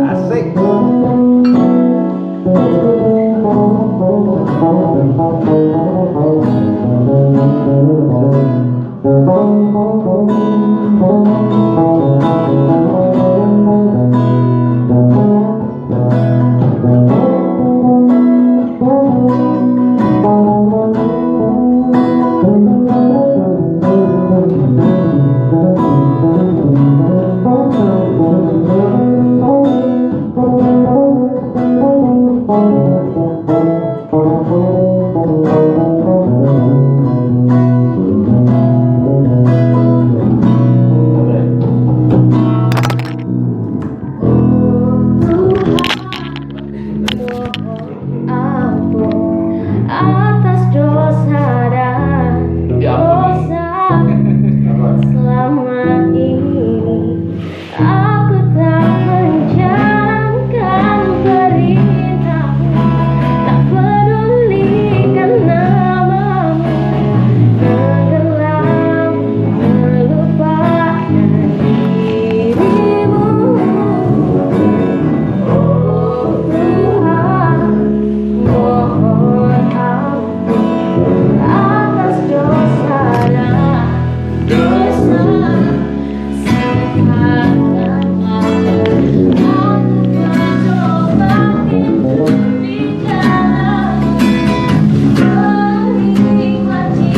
Asik. Atas dosa dan dosa selama ini aku tak menjalankan perintahmu, tak pedulikan namamu, tenggelam melupakan dirimu. Oh Tuhan, mohon ampun atas dosa dan dosa sekarang aku mencoba hidup di jalanmu, menikmati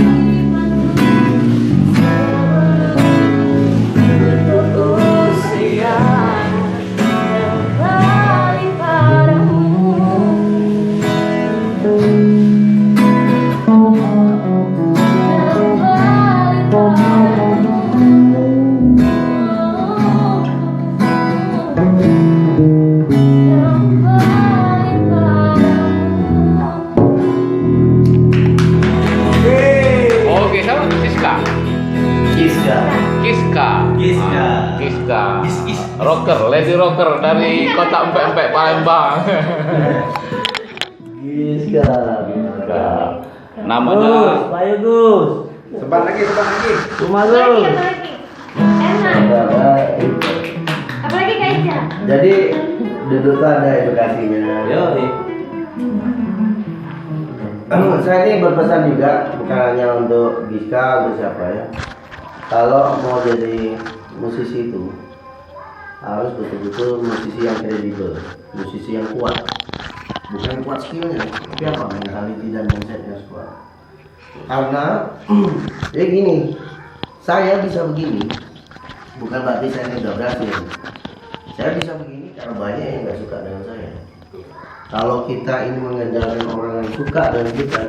untuk usia kembali padamu. Oke, sama Kiska. Giska. Kiska. Giska. Kiska. Gis. Rocker, lady rocker dari kota empek-empek Palembang. Giska. Namanya Ayo Gus. Sebat lagi. Cuma lu. Apalagi? Enak. Apalagi Kak Ica? Jadi duduk tuh ada edukasinya. Saya ini berpesan juga bukan hanya untuk Giska, untuk siapa ya. Kalau mau jadi musisi itu harus betul-betul musisi yang kredibel, musisi yang kuat. Bukan kuat skillnya, tapi apa? Mentality dan mindsetnya harus kuat. Karena ya gini, saya bisa begini bukan berarti saya ini udah berhasil. Saya bisa begini karena banyak yang nggak suka dengan saya. Kalau kita ini mengejarkan orang yang suka dengan kita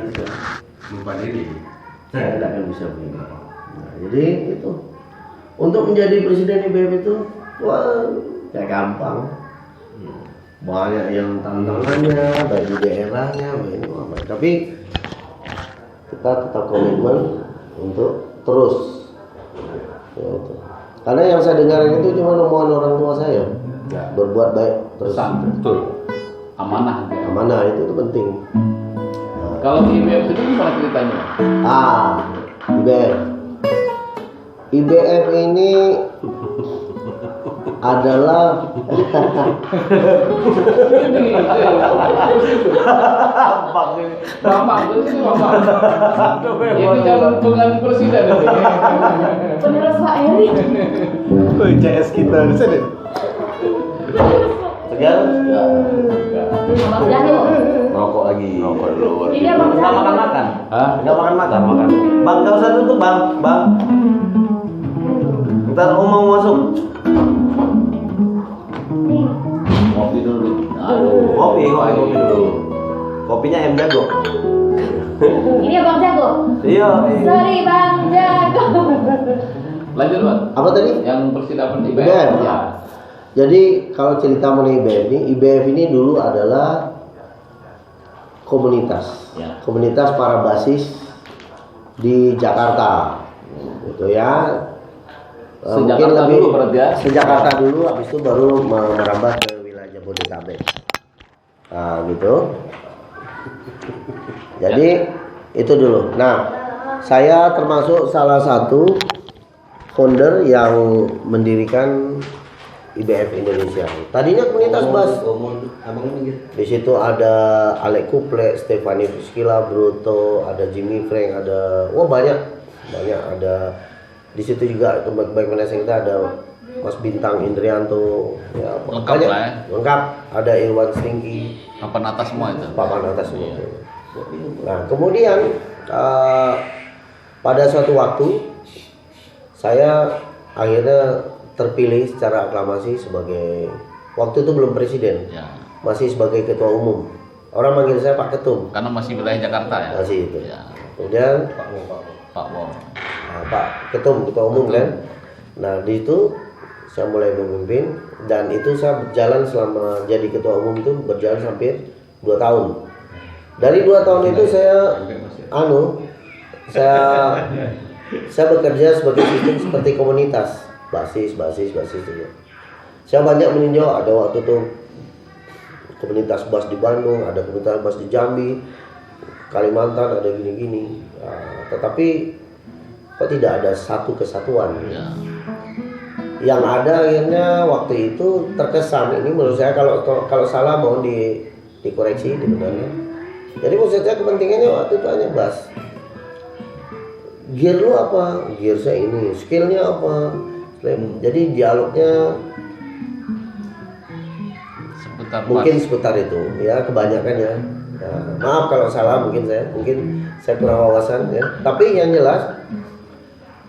lupa diri, saya tidak akan bisa begini. Nah, jadi itu untuk menjadi presiden IBF itu, wah, gak gampang. Banyak yang tantangannya, baik di daerahnya, baik ini, baik. Tapi kita tetap komitmen untuk terus. Ya, itu. Karena yang saya dengar itu cuma omongan orang tua saya, berbuat baik terus. betul. Amanah. Amanah itu penting. Kalau di IBF itu gimana ceritanya? IBF ini adalah Bapak itu itu calon pengganti presiden itu. Penerus Pak Eri. CS kita di sini. Tegal? Abang Jago. Rokok lagi. Rokok dulu. Ini Abang Enggak Jago. makan. Hah? Enggak makan. Bang, enggak usah tutup, Bang. Ntar Om mau masuk. Nih. Ngopi dulu. Kopi dulu. Kopinya M Jago. Ini Abang Jago. Iya. Sorry Bang Jago. Lanjut, Pak. Apa tadi? Yang persidangan IBF. IBF. Ya. Jadi kalau cerita mengenai IBF ini dulu adalah komunitas, Ya. komunitas para basis di Jakarta, gitu ya. Jakarta dulu berarti ya? Jakarta dulu, habis itu baru merambah ke wilayah Jabodetabek. Nah, gitu. Jadi itu dulu. Nah, saya termasuk salah satu founder yang mendirikan IBF Indonesia. Tadinya komunitas bas. Di situ ada Alek Kuple, Stefani Friskila, Bruto, ada Jimmy Frank, ada banyak ada. Di situ juga baik manajer kita ada Mas Bintang Indrianto, ya, Lengkap banyak, lah ya. lengkap. Ada Irwan Stingki, Papan atas semua itu. papan atas semua. Nah, kemudian pada suatu waktu saya akhirnya terpilih secara aklamasi sebagai, waktu itu belum presiden, Ya. masih sebagai ketua umum. Orang manggil saya Pak Ketum, Karena masih wilayah Jakarta ya. masih itu. Ya. Kemudian Pak Wong. Pak Ketum, ketua umum kan. Nah, di itu saya mulai memimpin, dan itu saya berjalan selama jadi ketua umum itu berjalan hampir 2 tahun. Dari 2 tahun itu saya bekerja sebagai sistem seperti komunitas, basis juga. Saya banyak meninjau, ada waktu itu komunitas bas di Bandung, ada komunitas bas di Jambi, Kalimantan, ada gini-gini. Tetapi kok tidak ada satu kesatuan. Ya. Yang ada akhirnya waktu itu terkesan, ini menurut saya kalau salah mau dikoreksi, dibenarkan. Jadi maksud saya kepentingannya waktu itu hanya bas. Gear lu apa? Gear saya ini. Skillnya apa? Jadi dialognya mungkin seputar itu, ya kebanyakan ya. Nah, maaf kalau salah, mungkin saya kurang wawasan ya. Tapi yang jelas,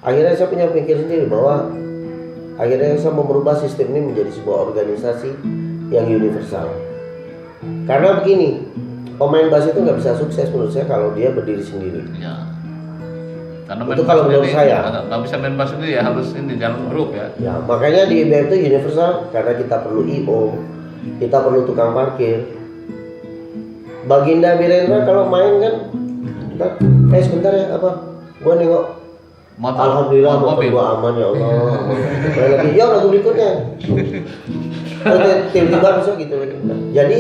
akhirnya saya punya pikir sendiri bahwa akhirnya saya mau merubah sistem ini menjadi sebuah organisasi yang universal. Karena begini, pemain bass itu nggak bisa sukses menurut saya kalau dia berdiri sendiri. Ya. Karena Itu kalau menurut saya. nggak bisa main bass sendiri ya, harus ini dalam grup ya. Ya, makanya di IBF itu universal karena kita perlu IO, kita perlu tukang parkir. Baginda Birendra kalau main kan, sebentar ya gua nengok. Alhamdulillah motor gua aman ya Allah. Main lagi, lagu berikutnya. Tiba-tiba masuk gitu lagi. Jadi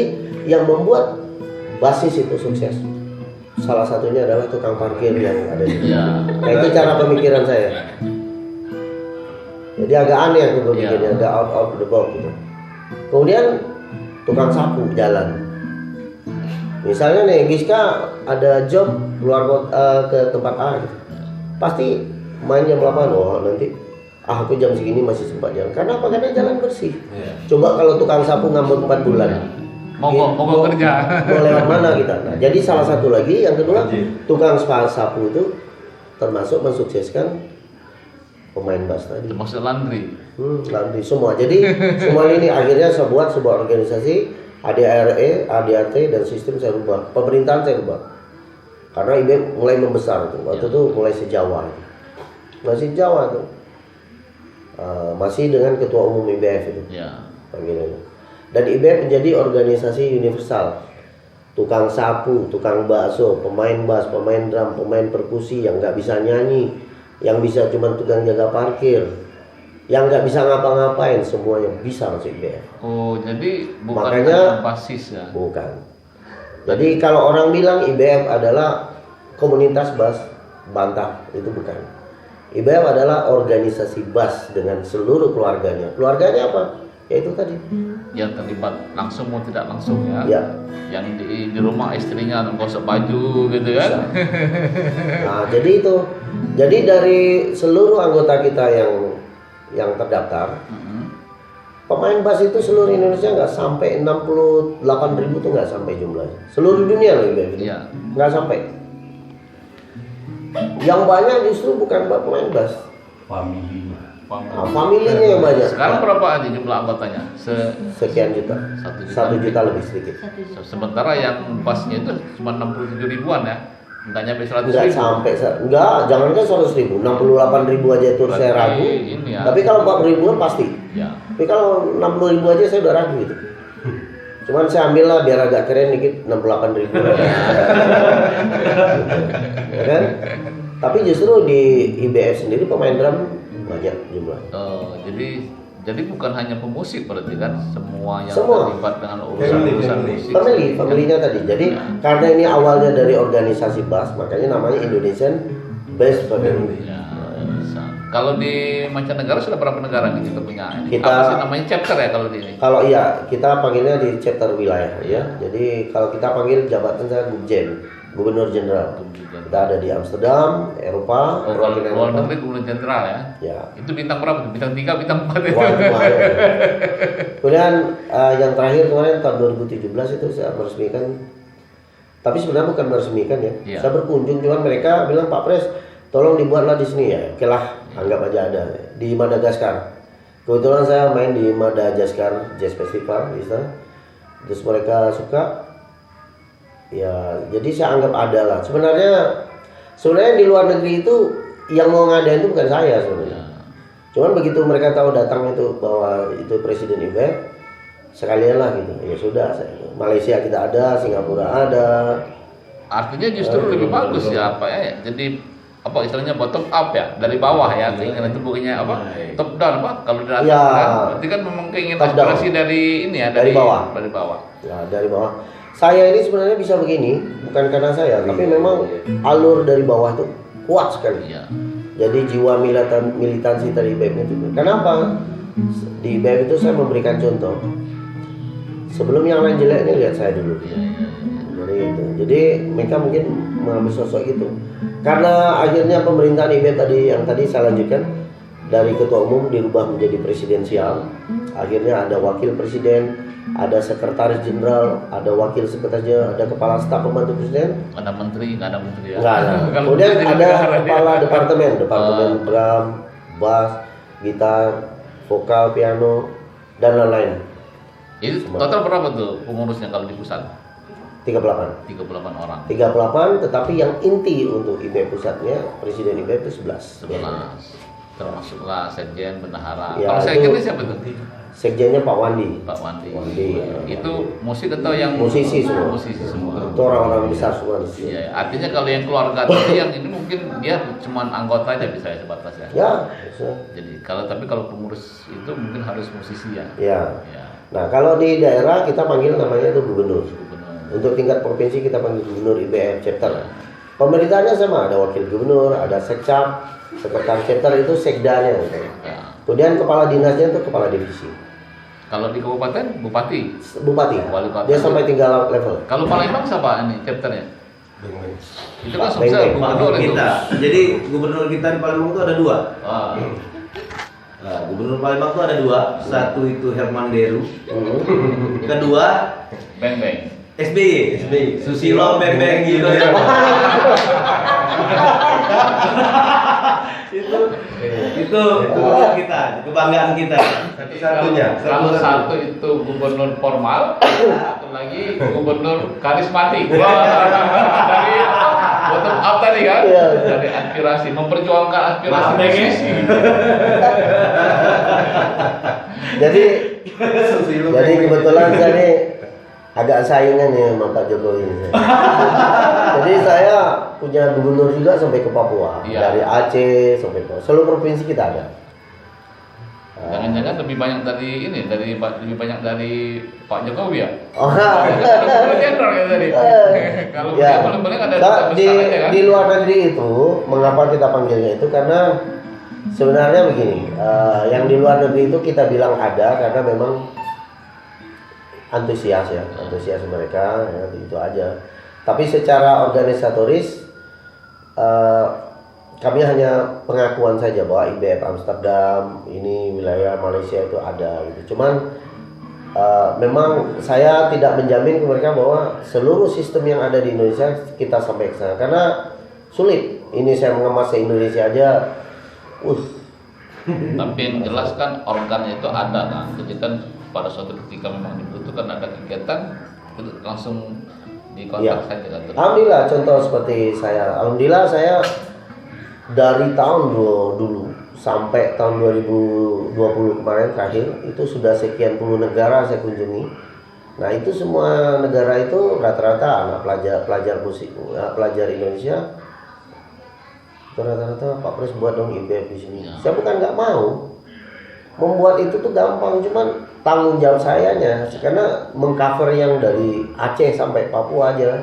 yang membuat basis itu sukses, salah satunya adalah tukang parkir yang ada di sini. Ya. Nah, itu cara pemikiran saya. Jadi agak aneh aku berpikirnya, agak out of the box gitu. Kemudian tukang sapu jalan. Misalnya nih, Giska ada job keluar ke tempat A gitu. Pasti main jam 8, nanti aku jam segini masih sempat jalan. Karena apa? Karena jalan bersih. Coba kalau tukang sapu ngambek 4 bulan. Mau kerja. Mau lewat mana kita? Nah, jadi salah satu lagi, yang kedua, tukang sapu itu termasuk mensukseskan pemain bass tadi. Termasuk laundry. Laundry semua. Jadi semua ini akhirnya saya buat sebuah organisasi ADRE, ADRT, dan sistem saya rubah. Pemerintahan saya rubah. Karena IBF mulai membesar tuh. Waktu itu mulai sejawa. Masih Jawa tuh. Masih dengan ketua umum IBF itu. Ya. Panggilannya. Dan IBF menjadi organisasi universal. Tukang sapu, tukang bakso, pemain bass, pemain drum, pemain perkusi yang nggak bisa nyanyi, yang bisa cuma tukang jaga parkir, yang nggak bisa ngapa-ngapain, semuanya bisa masuk IBF. Oh, jadi bukan Makanya basis ya? Bukan. Jadi kalau orang bilang IBF adalah komunitas bass, bantah, itu bukan. IBF adalah organisasi bass dengan seluruh keluarganya. Keluarganya apa? Yaitu tadi. Yang terlibat langsung mau tidak langsung ya? Ya. Yang di rumah istrinya gosok baju gitu kan? Nah, jadi itu. Jadi dari seluruh anggota kita yang terdaftar, pemain bass itu seluruh Indonesia nggak sampai 68.000 tuh nggak sampai jumlahnya. Seluruh dunia loh IBF. Iya. Nggak sampai. Yang banyak justru bukan pemain bass. Nah, familinya yang banyak. Sekarang berapa aja jumlah anggotanya? Sekian juta. 1 juta lebih sedikit. Sementara yang pasnya itu cuma 67 ribuan ya? Nggak nyampe 100 Enggak ribu. sampai, jangankan 100.000, 68.000 aja itu Berarti saya ragu. ini ya. Tapi kalau 40.000-an pasti. Ya. Tapi kalau 60.000 aja saya udah ragu gitu. Cuman saya ambil lah biar agak keren dikit 68.000. Ya kan? Tapi justru di IBF sendiri pemain drum banyak jumlah. Jadi bukan hanya pemusik berarti kan, semua yang Semua. terlibat dengan urusan musik. Family-nya tadi. Jadi karena ini awalnya dari organisasi bass, makanya namanya Indonesian Bass Family. Ya, bisa. Kalau di mancanegara sudah berapa negara nih kita punya? Kita- Apa sih namanya chapter ya kalau di ini? Kalau iya, kita panggilnya di chapter wilayah ya. Jadi kalau kita panggil jabatan saya Gubjen, Gubernur Jenderal. Kita ada di Amsterdam, Eropa, perwakilan Luar Eropa. negeri gubernur jenderal ya. Ya. Itu bintang berapa tuh? Bintang 3, bintang 4 itu. Wah, kemudian yang terakhir kemarin tahun 2017 itu saya meresmikan. Tapi sebenarnya bukan meresmikan ya. Iya. Saya berkunjung, cuman mereka bilang Pak Pres, tolong dibuatlah di sini ya. Oke lah, anggap aja ada di Madagaskar. Kebetulan saya main di Madagaskar Jazz Festival, bisa. Terus mereka suka. Ya, jadi saya anggap ada lah. Sebenarnya di luar negeri itu yang mau ngadain itu bukan saya sebenarnya. Cuman begitu mereka tahu datang itu bahwa itu Presiden IBEF, sekalian lah gitu. Ya sudah, Malaysia kita ada, Singapura ada. Artinya justru lebih bagus ya apa ya? Jadi apa istilahnya bottom up ya, dari bawah ya, keinginan itu bukannya apa top down apa kalau dari atas Ya. kan berarti kan memang keinginan Top down. aspirasi dari ini ya, Dari bawah. dari bawah. Ya, dari bawah. Saya ini sebenarnya bisa begini bukan karena saya, tapi memang alur dari bawah itu kuat sekali. Iya. Jadi jiwa militansi dari IBEF itu. Kenapa? Di IBEF itu saya memberikan contoh. Sebelum yang lain jelek ini lihat saya dulu. Jadi itu. Jadi mereka mungkin mengambil sosok itu. Karena akhirnya pemerintahan IBEF tadi yang tadi saya lanjutkan dari ketua umum dirubah menjadi presidensial. Akhirnya ada wakil presiden, ada sekretaris jenderal, ada wakil sekretaris jenderal, ada kepala staf pembantu presiden. Ada menteri, nggak ada menteri ya. Enggak ada. Kalau Kemudian menteri ada jadi negara kepala dia. departemen drum, bass, gitar, vokal, piano, dan lain-lain. Itu total berapa tuh pengurusnya kalau di pusat? 38. 38 orang. 38, tetapi yang inti untuk IBEF pusatnya, presiden IBEF itu 11. 11. Termasuklah sekjen, bendahara. Ya, Kalau itu- sekjennya siapa tuh? Sekjennya Pak Wandi. Pak Wandi. Wandi. Itu musik atau yang Musisi semua. Musisi semua. Itu orang-orang besar semua di sini. Iya, artinya kalau yang keluarga tadi yang ini mungkin dia cuman anggota aja bisa ya sebatas ya. Ya, bisa. Jadi tapi kalau pengurus itu mungkin harus musisi ya. Ya. Ya. Nah, kalau di daerah kita panggil namanya itu gubernur. Gubernur. Untuk tingkat provinsi kita panggil gubernur IBF chapter. Pemerintahnya sama, ada wakil gubernur, ada sekcap, sekretaris chapter itu sekdanya. Gitu. Ya. Kemudian kepala dinasnya itu kepala divisi. Kalau di kabupaten bupati. Bupati. Wali kota. Dia sampai tinggal level. Kalau Palembang siapa ini chapternya? Itu kan Pak susah Beng-Beng. gubernur itu. kita. Jadi gubernur kita di Palembang itu ada 2. Ah. Nah, gubernur Palembang itu ada 2. Satu itu Herman Deru. Kedua Beng-beng. SBY. Susilo Beng-Beng gitu ya. itu gubernur kita, kebanggaan kita. Satu-satunya. Kalau satu itu gubernur formal, satu lagi gubernur karismatik. Wah, dari bottom up tadi kan, Iya. dari aspirasi, memperjuangkan aspirasi musisi. Jadi kebetulan saya nih agak saingan ya sama Pak Jokowi. Jadi saya punya gubernur juga sampai ke Papua, Iya. dari Aceh sampai ke seluruh provinsi kita ada. Jangan-jangan lebih banyak dari ini, lebih banyak dari Pak Jokowi ya? Oh, Gubernur jenderal ya tadi. Kalau ya. dia paling-paling ada Nah, duta besar aja kan? di luar negeri itu, mengapa kita panggilnya itu? Karena sebenarnya begini, yang di luar negeri itu kita bilang ada karena memang antusias mereka, ya, itu aja. Tapi secara organisatoris, kami hanya pengakuan saja bahwa IBF Amsterdam ini wilayah Malaysia itu ada gitu. Cuman memang saya tidak menjamin ke mereka bahwa seluruh sistem yang ada di Indonesia kita sampai ke sana karena sulit. Ini saya mengemas se Indonesia aja. Tapi yang jelas kan organnya itu ada kan. Jadi kan pada suatu ketika memang dibutuhkan ada kegiatan itu langsung dikontak saja kan. Alhamdulillah contoh seperti saya. Alhamdulillah saya dari tahun dulu sampai tahun 2020 kemarin terakhir itu sudah sekian puluh negara saya kunjungi. Nah itu semua negara itu rata-rata anak pelajar musik, pelajar Indonesia Rata-rata Pak Pres buat dong IBF di sini. Ya. Saya bukan nggak mau. Membuat itu tuh gampang, cuman tanggung jawab sayanya. Karena mengcover yang dari Aceh sampai Papua aja,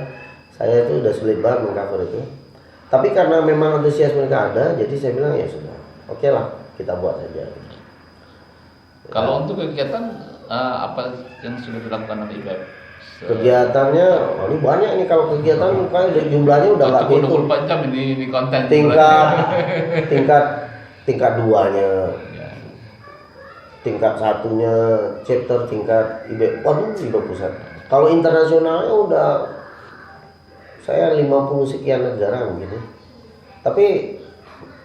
saya itu udah sulit banget mengcover itu. Tapi karena memang antusiasme mereka ada, jadi saya bilang ya sudah, oke lah kita buat saja. Kalau untuk kegiatan apa yang sudah dilakukan oleh IBF? Kegiatannya, ini banyak nih kalau kegiatan kayak jumlahnya udah nggak hitung. 24 jam ini konten. Tingkat duanya. Ya. Tingkat satunya chapter tingkat IB, waduh 50. Kalau internasionalnya udah saya 50 sekian negara gitu. Tapi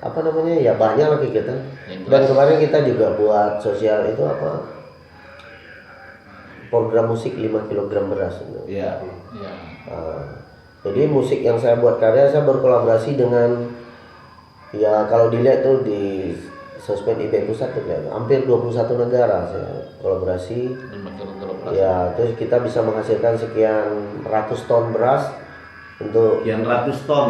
apa namanya ya banyak lah kegiatan. Dan kemarin kita juga buat sosial itu apa program musik 5 kg beras. Iya. Ya. Jadi musik yang saya buat karya saya berkolaborasi dengan ya kalau dilihat tuh di sosmed IB Pusat tuh ya, hampir 21 negara saya kolaborasi. Ya, terus kita bisa menghasilkan sekian ratus ton beras untuk Yang 100 ton.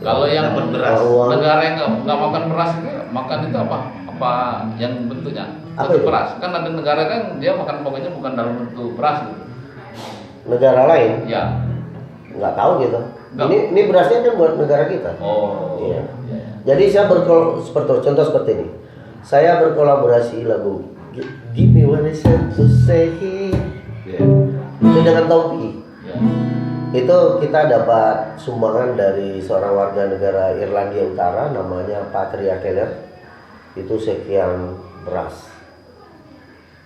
Kalau yang dapat beras. negara yang nggak makan beras itu makan itu apa? Apa yang bentuknya? Apa Bentuk itu? beras. Kan ada negara kan dia makan pokoknya bukan dalam bentuk beras gitu. negara lain Ya. nggak tahu gitu. Nggak. Ini berasnya kan buat negara kita. Oh. Iya. Iya. Jadi saya contoh seperti ini. Saya berkolaborasi lagu Give Me One Reason to Say Iya. itu dengan Taupi. Ya. Itu kita dapat sumbangan dari seorang warga negara Irlandia Utara namanya Patria Keller. Itu sekian beras.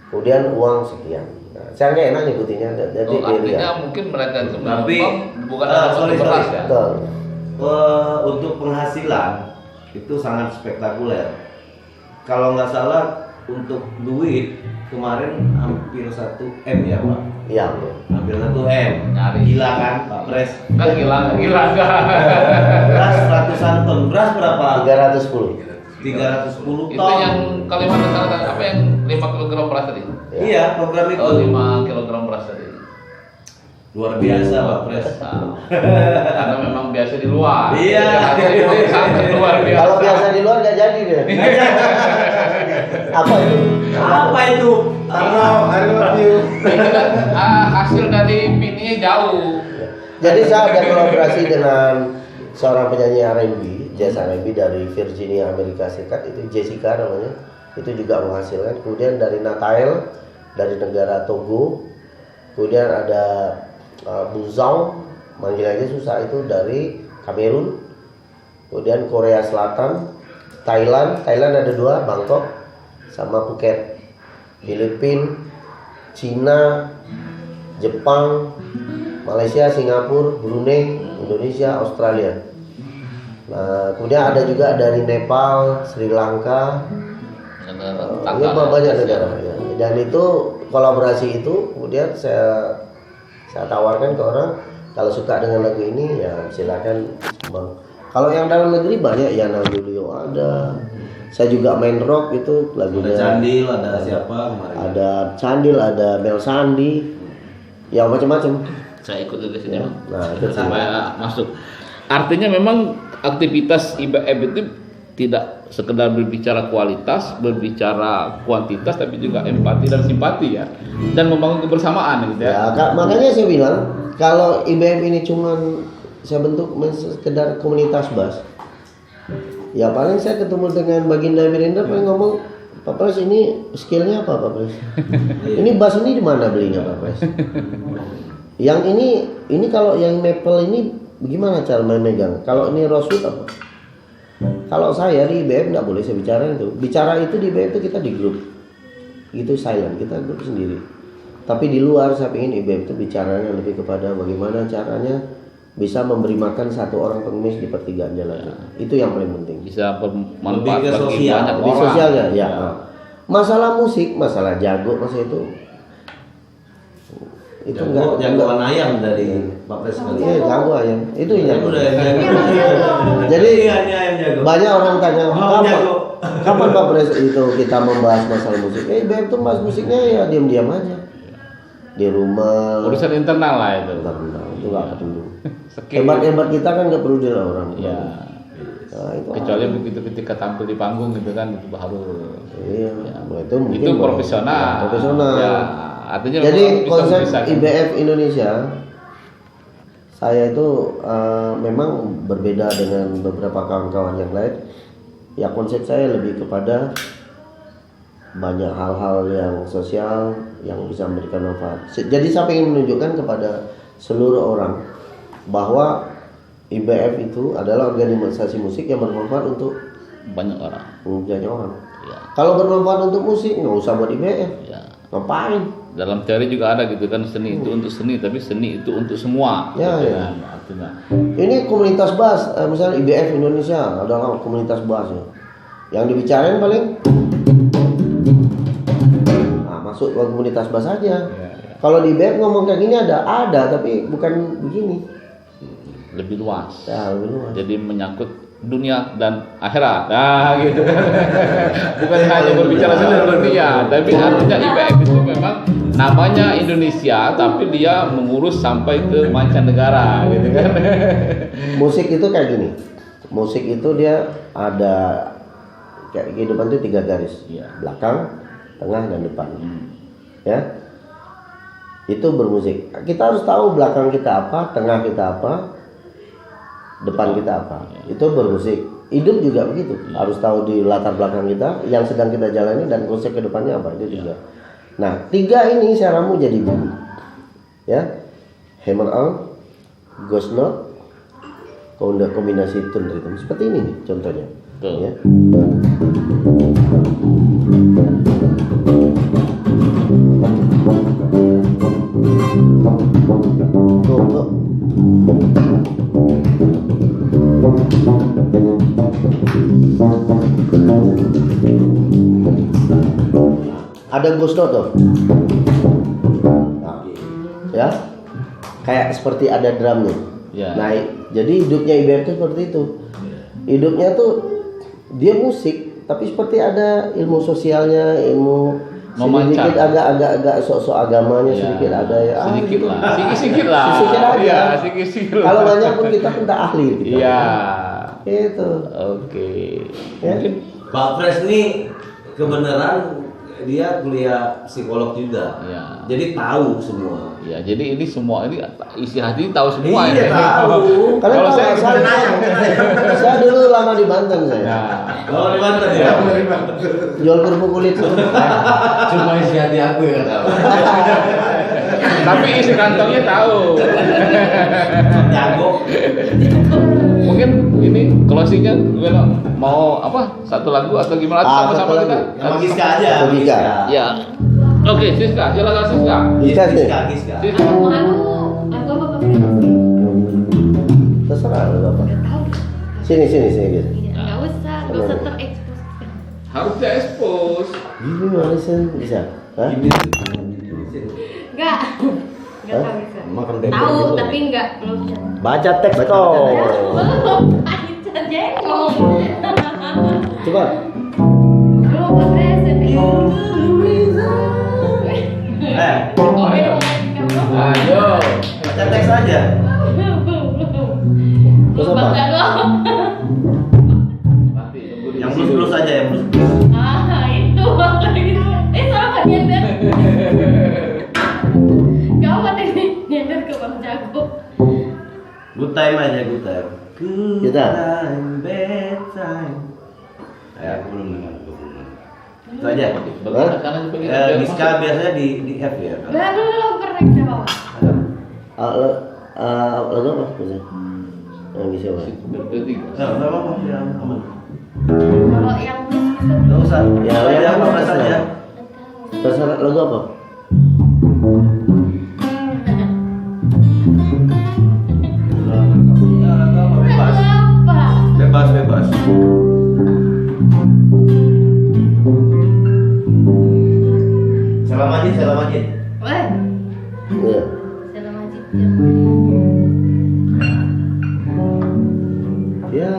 Kemudian uang sekian. Nah, saya nggak enak nyebutinnya. Jadi Oh, artinya dia mungkin mereka itu Tapi, menyumbang bukan dalam sorry, bentuk beras sorry. ya. betul. Untuk penghasilan itu sangat spektakuler. Kalau nggak salah untuk duit kemarin hampir 1 M ya Pak. Iya. Hampir 1 M. Nyaris. Gila kan Pak Pres? Kan gila enggak. Beras ratusan ton. Beras berapa? 310. 310 Itu ton. yang Kalimantan Selatan apa yang 5 kg beras tadi? Ya. Iya, program itu. Oh, 5 kg beras tadi. Luar biasa Pak Pres. Nah, karena memang biasa di luar. Iya. Ini sangat luar biasa. Kalau biasa di luar nggak jadi deh. Apa itu? Apa itu? I love you. Ini kan hasil dari bininya jauh. Jadi saya ada kolaborasi dengan seorang penyanyi R&B, jazz R&B dari Virginia, Amerika Serikat, itu Jessica namanya. Itu juga menghasilkan. Kemudian dari Natael dari negara Togo. Kemudian ada Buzong, manggilannya susah, itu dari Kamerun. Kemudian Korea Selatan, Thailand ada 2, Bangkok sama Phuket. Filipina, Cina, Jepang, Malaysia, Singapura, Brunei, Indonesia, Australia. Nah, kemudian ada juga dari Nepal, Sri Lanka, ini banyak negara. Ya. Dan itu kolaborasi itu kemudian saya tawarkan ke orang, kalau suka dengan lagu ini ya silakan sumbang. Kalau yang dalam negeri banyak, Yana Julio ada. Saya juga main rock itu lagunya. Ada Candil, ada siapa kemarin? Ada Candil, ada Mel Sandi, ya macam-macam. Saya ikut juga sini. Ya. Nah, itu Sampai masuk. Artinya memang aktivitas IBF itu tidak sekedar berbicara kualitas, berbicara kuantitas, tapi juga empati dan simpati ya, dan membangun kebersamaan gitu ya. Ya, makanya saya bilang kalau IBF ini cuman saya bentuk sekedar komunitas bass. Ya paling saya ketemu dengan Baginda Miranda paling ngomong, Pak Pres ini skillnya apa Pak Pres? Ini bass ini di mana belinya Pak Pres? Yang ini kalau yang maple ini bagaimana cara memegang? Kalau ini rosewood apa? Kalau saya di IBF nggak boleh saya bicara itu. Bicara itu di IBF itu kita di grup. Itu silent, kita grup sendiri. Tapi di luar saya ingin IBF itu bicaranya lebih kepada bagaimana caranya bisa memberi makan satu orang pengemis di pertigaan jalan. Itu yang paling penting. Bisa Lebih bermanfaat ke bagi sosial. banyak Di orang. sosialnya ya. Masalah musik, masalah jago, masa itu jagoan ayam dari Pak Pres kali. Iya, jago ayam. Itu yang Udah yang jago. Jadi hanya ayam jago. banyak orang tanya Mau jago. kapan Pak Pres itu kita membahas masalah musik. IBF tuh bahas musiknya ya diam-diam aja di rumah. Urusan internal lah itu. Bentar, itu nggak perlu. Skill. Hebat kita kan nggak perlu dilihat orang. Ya. Nah, itu Kecuali begitu ketika tampil di panggung gitu kan itu baru iya, ya. nah, itu mungkin Itu profesional. Ya, profesional. Ya, artinya Jadi memang bisa konsep memisahkan. IBF Indonesia saya itu memang berbeda dengan beberapa kawan-kawan yang lain. Ya konsep saya lebih kepada banyak hal-hal yang sosial yang bisa memberikan manfaat. Jadi saya ingin menunjukkan kepada seluruh orang bahwa IBF itu adalah organisasi musik yang bermanfaat untuk banyak orang. banyak orang. Ya. Kalau bermanfaat untuk musik nggak usah buat IBF. Ya. Ngapain? Dalam teori juga ada gitu kan, seni itu untuk seni, tapi seni itu untuk semua. Ya, gitu ya. kan, artinya. Ini komunitas bass, misalnya IBF Indonesia adalah komunitas bass ya. Yang dibicarain paling masuk ke komunitas bass aja. Ya. Kalau di IBF ngomong kayak gini ada tapi bukan begini. Lebih luas. Ya, lebih luas. Jadi menyangkut dunia dan akhirat. Nah, gitu kan. Bukan hanya berbicara seluruh dunia, tapi artinya IBF itu memang namanya Indonesia, tapi dia mengurus sampai ke mancanegara, gitu kan. Musik itu kayak gini. Musik itu dia ada kayak kehidupan itu 3 garis. Iya. Belakang, tengah dan depan. Ya. Itu bermusik. Kita harus tahu belakang kita apa, tengah kita apa, depan kita apa. Itu bermusik. Hidup juga begitu. Harus tahu di latar belakang kita yang sedang kita jalani dan konsep ke depannya apa. Itu juga. Nah, 3 ini saya ramu jadi bunyi. Ya. Hammer on, ghost note, kombinasi tune rhythm. Seperti ini nih contohnya. Betul. Ya. Tuh. Ada ghost note tuh. Nah, ya. Kayak seperti ada drumnya. Ya. Nah, jadi hidupnya IBF itu seperti itu. Hidupnya tuh dia musik, tapi seperti ada ilmu sosialnya, ilmu sedikit agak sok-sok agamanya Ya. sedikit ada ya. Sedikit gitu. lah. Sedikit lah. Sedikit aja. Iya, sedikit lah. Kalau banyak pun kita pun tak ahli gitu. Iya. Itu. Oke. Ya. Mungkin Pak Pres nih kebenaran dia kuliah psikolog juga. ya. Jadi tahu semua. Ya, jadi ini semua ini isi hati tahu semua Iya, ya. tahu. Karena Kalau kalau saya dulu lama di Banten saya. Nah, Oh, di Banten ya. Jual kerupuk kulit. Cuma isi hati aku yang tahu. tapi isi kantongnya tahu. Jago. Mungkin ini closingnya gimana? Mau apa? Satu lagu atau gimana? Atau satu sama-sama lagu. kita? Sama Giska aja. Sama Giska. Ya. Oke, Siska, silakan Siska. Bisa sih. Giska. Siska. Lagu apa Pak Pres? Terserah lu Bapak. Nggak tahu. Sini gitu. Nggak usah terekspos. Harus dia expose. Gini Malaysian bisa. Hah? Nggak tahu bisa. Makan bebek Tahu dulu. tapi belum bisa. Baca teks toh. Belum. Bisa jengkol. Coba. Belum Pak Pres. Ayo. Ayo. Baca teks aja. Terus apa? Bang Jago. Nanti tunggu di Yang sini plus-plus dulu. aja, yang plus. Itu. Sama dia dan. Gawat ini nyender ke Bang Jago. Good time aja, good time. Good Kita. time, bad time. Ya, aku belum dengar. Itu aja. Bagaimana caranya supaya kita Giska masuk? biasanya di F ya. Belum pernah bisa bawa. Lagu apa? Bisa. Yang bisa apa? Berarti Nggak apa-apa, ya, aman. Kalau yang blues gitu. Nggak usah. Ya, Aja yang apa apa saja. saja. Terserah lagu apa? Ya, nggak apa, bebas. Kenapa? Bebas, bebas. Salam aja, salam aja. Weh, Iya. salam Majid. Ya,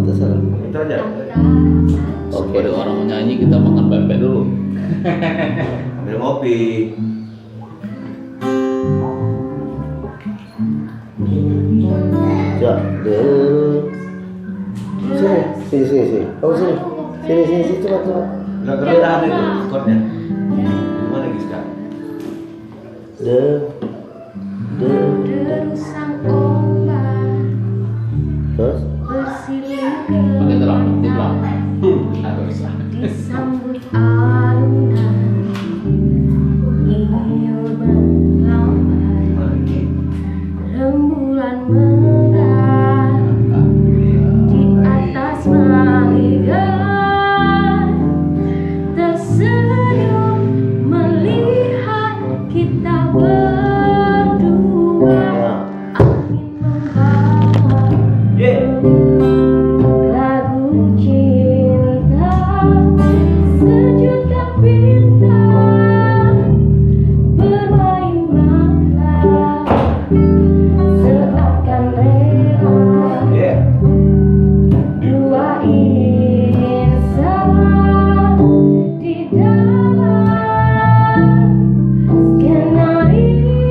terserah. Itu aja. sebagai orang menyanyi kita makan pempek dulu. Ambil ngopi. Ya, Oh sini coba. Nggak kerendahan itu chordnya. Gimana Giska? De. Derusang ombak Terus? bersilir Pakai drum, pakai drum. harus disambut alunan hiu melambai rembulan menggar di atas maligai tersenyum melihat kita berdua angin membawa lagu cinta sejuta bintang bermain mata seakan rela dua insan di dalam skenario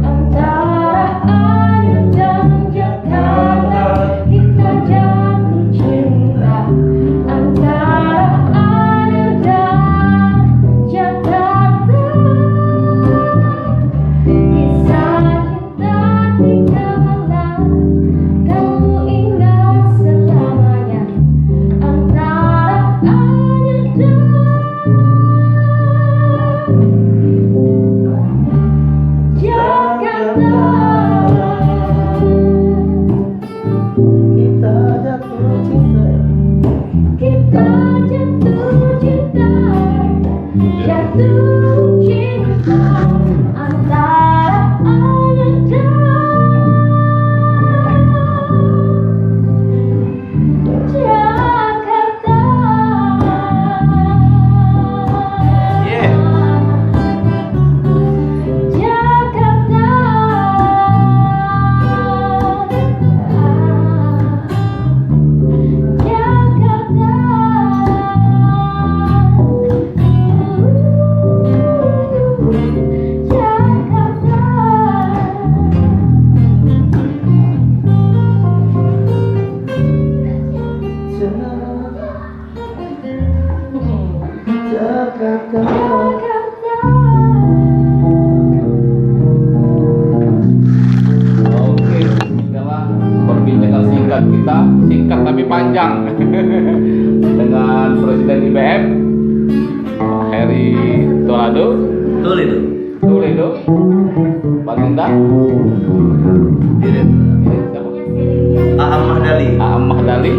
antara Ayu dan Jakarta kita jatuh cinta antara Ayu dan Jakarta kisah cinta tinggallah kamu ingat selamanya antara Ayu dan Jakarta. Kita jatuh cinta. Kita jatuh cinta antara Ayu dan Jakarta. Jakarta. Oke, inilah perbincangan singkat kita, singkat tapi panjang dengan Presiden IBM Heri Toledo, Baginda, Aam Mahdali, Aam Mahdali,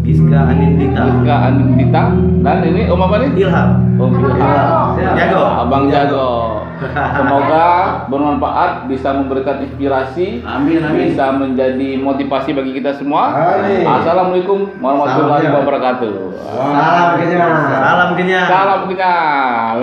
Giska Anindita, Ika Anindita, dan ini Om apa nih? Ilham. Om Ilham. Jago. Abang Jago. Semoga bermanfaat, bisa memberikan inspirasi, Amin, amin. bisa menjadi motivasi bagi kita semua. Amin. Assalamualaikum warahmatullahi Salam. wabarakatuh. Salam kenyang. Salam kenyang. Salam kenyang.